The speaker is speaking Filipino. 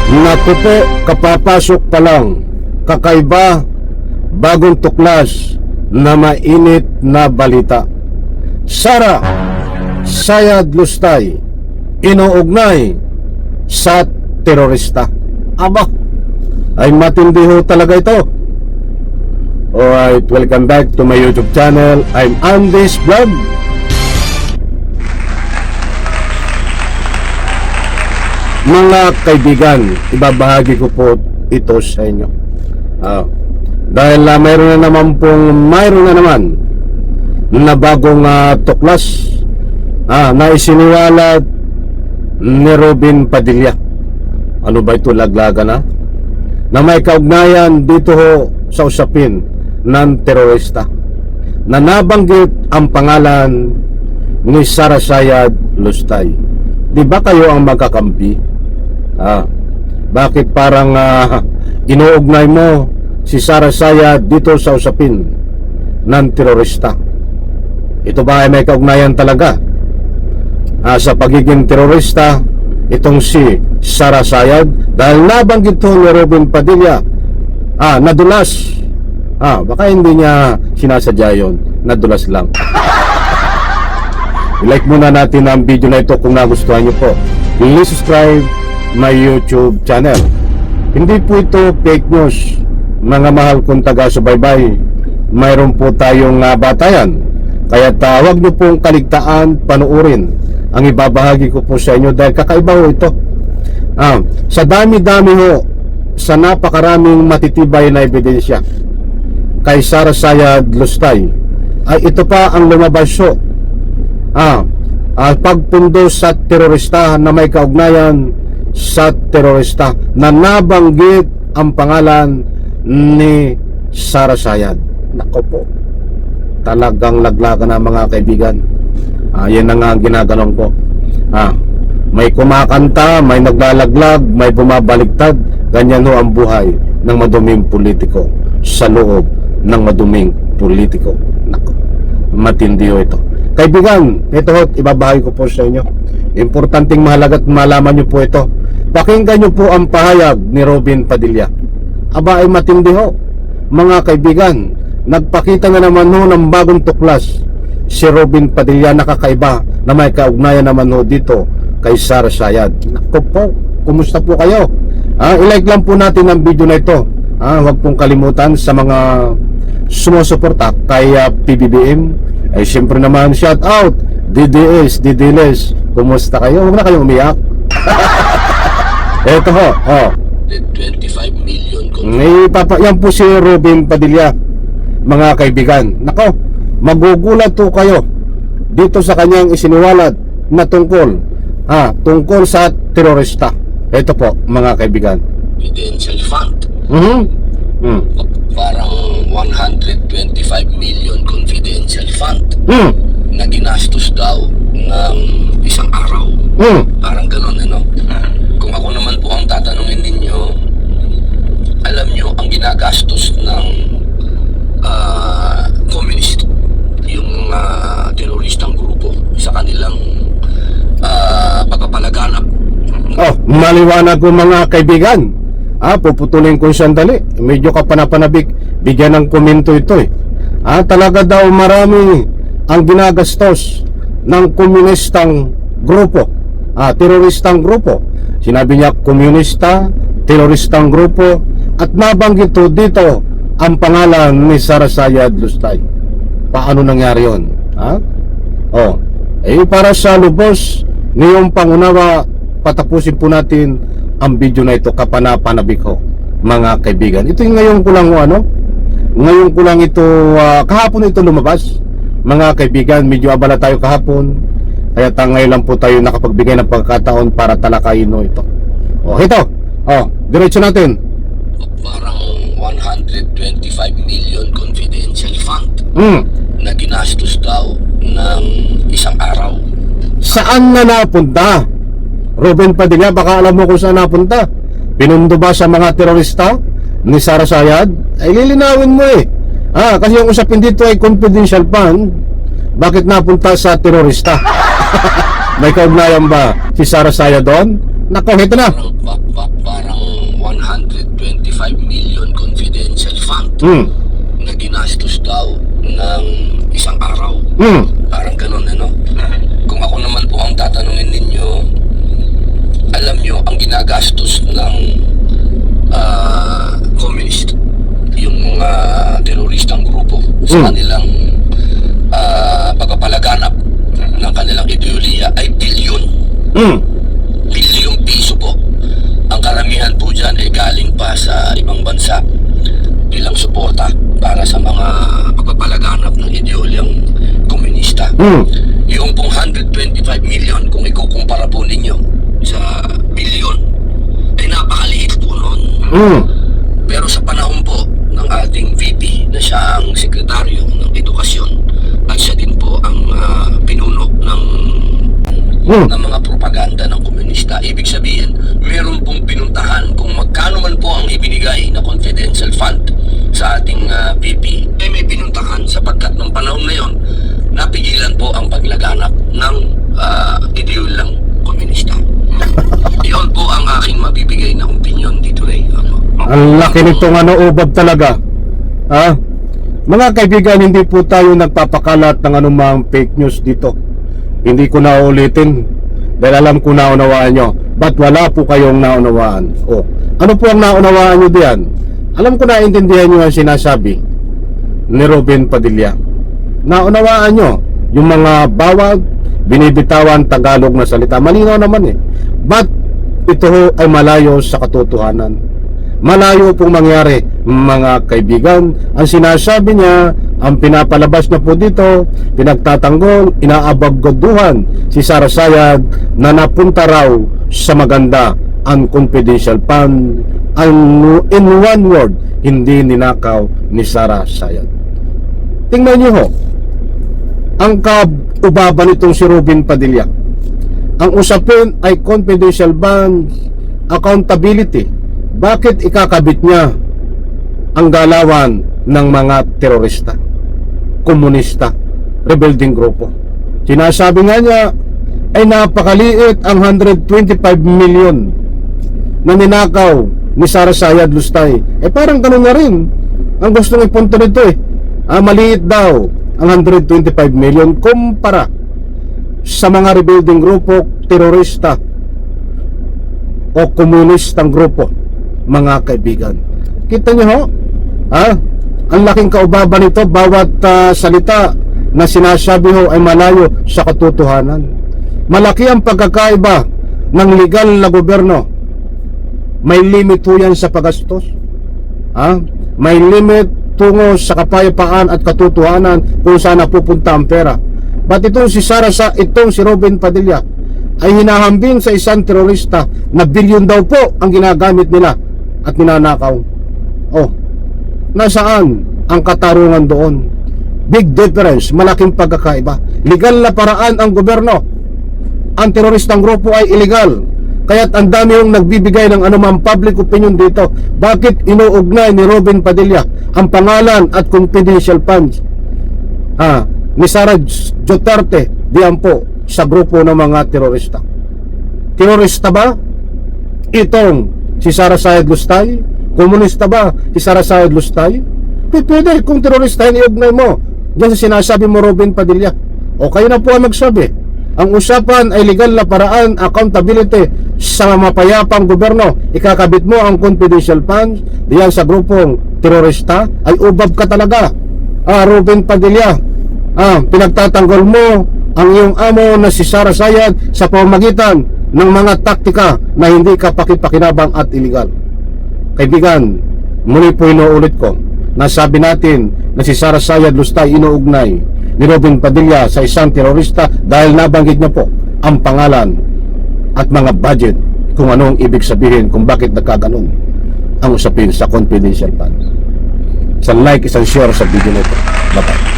Naku po, kapapasok pa lang, kakaiba, bagong tuklas na mainit na balita. Sara Sayad Lustay inuugnay sa terorista. Aba, ay matindi ho talaga ito. Alright, welcome back to my YouTube channel. I'm Andy's Vlog. Mga kaibigan, ibabahagi ko po ito sa inyo. Dahil mayroon na naman na bagong tuklas na isiniwalat ni Robin Padilla. Ano ba ito, laglaga na may kaugnayan dito ho sa usapin ng terorista na nabanggit ang pangalan ni Sara Sayad Lustay. Di ba kayo ang magkakampi? Bakit parang inuugnay mo si Sara Sayad dito sa usapin ng terorista? Ito ba ay may kaugnayan talaga sa pagiging terorista itong si Sara Sayad? Dahil nabanggit to ni Robin Padilla, nadulas. Baka hindi niya sinasadya yun, nadulas lang. I-like muna natin ang video na ito kung nagustuhan nyo po. Please subscribe my YouTube channel. Hindi po ito fake news, mga mahal kong taga-subaybay. Mayroon po tayong batayan, kaya huwag nyo pong kaligtaan panuurin ang ibabahagi ko po sa inyo dahil kakaiba ho ito. Sa dami-dami ho, sa napakaraming matitibay na ebidensya kay Sara Sayad Lustay, ay ito pa ang lumabas ho. Pagpundo sa terorista na may kaugnayan sa terorista na nabanggit ang pangalan ni Sara Sayad. Nako po, talagang laglaga na mga kaibigan. Yan na nga ang ginagalang ko. May kumakanta, may naglalaglag, may bumabaligtad. Ganyan ho ang buhay ng maduming politiko sa loob ng maduming politiko. Nako, matindi ho ito. Kaibigan, ito ho, ibabahagi ko po sa inyo. Importanteng mahalaga at malaman nyo po ito. Pakinggan nyo po ang pahayag ni Robin Padilla. Aba, ay matindi ho. Mga kaibigan, nagpakita na naman ho ng bagong tuklas si Robin Padilla, nakakaiba na may kaugnayan naman ho dito kay Sara Sayad. Naku po, kumusta po kayo? I-like lang po natin ang video na ito. Huwag pong kalimutan sa mga sumusuporta kay PBBM. Ay siyempre naman, shout out DDS, DDLS, kumusta kayo? Huwag na kayong umiyak. Eto ho, 25 million. Yan po si Robin Padilla, mga kaibigan. Nako, magugulat po kayo dito sa kanyang isiniwalat na tungkol sa terorista. Ito po, mga kaibigan. Confidential fund. Parang 125 million confidential fund na ginastos daw ng isang araw. Parang ganun, ano? Kung ako naman po ang tatanungin ninyo, alam nyo ang ginagastos ng communist, yung teroristang grupo sa kanilang pagpapalaganap. Maliwanag ko mga kaibigan. Puputulin ko sandali. Medyo kapanapanabik. Bigyan ng komento ito talaga daw marami ang ginagastos ng komunistang grupo, teroristang grupo. Sinabi niya komunista, teroristang grupo, at nabanggit dito ang pangalan ni Sara Sayad Lustay. Paano nangyari yun? Para sa lubos ngayong pangunawa, patapusin po natin ang video na ito kapanapanabik ho, mga kaibigan. Ito yung ngayon ko lang ngayon ko lang ito, kahapon ito lumabas, mga kaibigan. Medyo abala tayo kahapon, kaya ngayon lang po tayo nakapagbigay ng pagkataon para talakayin ito. Ito, diretso natin. Parang 125 million confidential fund na ginastos daw ng isang araw. Saan na napunta? Robin Padilla, baka alam mo kung saan napunta. Pinundo ba sa mga terorista ni Sara Sayad? Ay lilinawin mo kasi yung usapin dito ay confidential fund. Bakit napunta sa terorista? May kaugnayan ba si Sara Sayad doon? Nako, ito na. Parang million confidential fund na ginastos daw ng isang araw. Parang ganun, ano? Kung ako naman po ang tatanungin ninyo, alam nyo, ang ginagastos ng communist, yung mga teroristang grupo sa kanilang pagpapalaganap ng kanilang ideolohiya ay bilyon. Bilyong piso po. Ang karamihan po dyan ay galing pa sa ibang bansa bilang suporta para sa mga pagpapalaganap ng ideolyang komunista. Yung pong 125 million, kung ikukumpara po ninyo sa bilyon, ay napakaliit po noon. Pero sa panahon po ng ating VP na siya ang sekretaryo ng edukasyon at siya din po ang pinuno ng mga propaganda ng komunista, ibig sabihin meron pong pinuntahan kung magkano man po ang ibinigay na confidential fund sa ating VP, ay may pinuntahan sapagkat ng panahon na yon napigilan po ang paglaganap ng ideolyang komunista. Iyon po ang aking mabibigay na opinion dito, Ray. Ang laki nitong ubab talaga. Mga kaibigan, hindi po tayo nagpapakalat ng anumang fake news dito. Hindi ko na ulitin dahil alam ko naunawaan nyo. Ba't wala po kayong naunawaan? Ano po ang naunawaan nyo diyan? Alam ko na intindihan nyo ang sinasabi ni Robin Padilla. Naunawaan nyo yung mga bawag, binibitawan Tagalog na salita. Malinaw naman Ba't ito ay malayo sa katotohanan? Malayo pong mangyari, mga kaibigan. Ang sinasabi niya, ang pinapalabas na po dito, pinagtatanggol, inaabaggoduhan si Sara Sayad na napunta raw sa maganda ang confidential fund. In one word, hindi ninakaw ni Sara Sayad. Tingnan niyo ho, ang kaubaba nitong si Robin Padilla. Ang usapin ay confidential fund, accountability. Bakit ikakabit niya ang galawan ng mga terorista, komunista, rebelding grupo? Sinasabi nga niya ay napakaliit ang 125 million na ninakaw ni Sara Sayad Lustay. Parang ganun na rin ang gustong ipunto nito maliit daw ang 125 million kumpara sa mga rebelding grupo, terorista o komunistang grupo. Mga kaibigan, kita niyo ho, ang laking kaubaba nito. Bawat salita na sinasabi ho ay malayo sa katotohanan. Malaki ang pagkakaiba ng legal na gobyerno. May limit ho yan sa paggastos. May limit tungo sa kapayapaan at katotohanan kung saan napupunta ang pera. Ba't itong si Robin Padilla ay hinahambing sa isang terorista na bilyon daw po ang ginagamit nila at ninanakaw? Nasaan ang katarungan doon? Big difference, malaking pagkakaiba. Legal na paraan ang gobyerno. Ang teroristang grupo ay illegal. Kaya't ang dami yung nagbibigay ng anumang public opinion dito. Bakit inuugnay ni Robin Padilla ang pangalan at confidential funds ni Sara Duterte diyan po sa grupo ng mga terorista? Terorista ba itong si Sara Sayad Lustay? Komunista ba si Sara Sayad Lustay? Pwede kung terorista iugnay mo diyan sa sinasabi mo, Robin Padilla. Kayo na po ang magsabi. Ang usapan ay legal na paraan, accountability sa mapayapang gobyerno. Ikakabit mo ang confidential funds diyan sa grupong terorista, ay ubab ka talaga, Robin Padilla. Pinagtatanggol mo ang iyong amo na si Sara Sayad sa pamamagitan ng mga taktika na hindi kapakipakinabang at illegal. Kaibigan, muli po inuulit ko, nasabi natin na si Sara Sayad Lustay inuugnay ni Robin Padilla sa isang terorista dahil nabanggit niya po ang pangalan at mga budget kung anong ibig sabihin kung bakit nagkaganon ang usapin sa confidential fund. Isang like, isang share sa video nito. Bye-bye.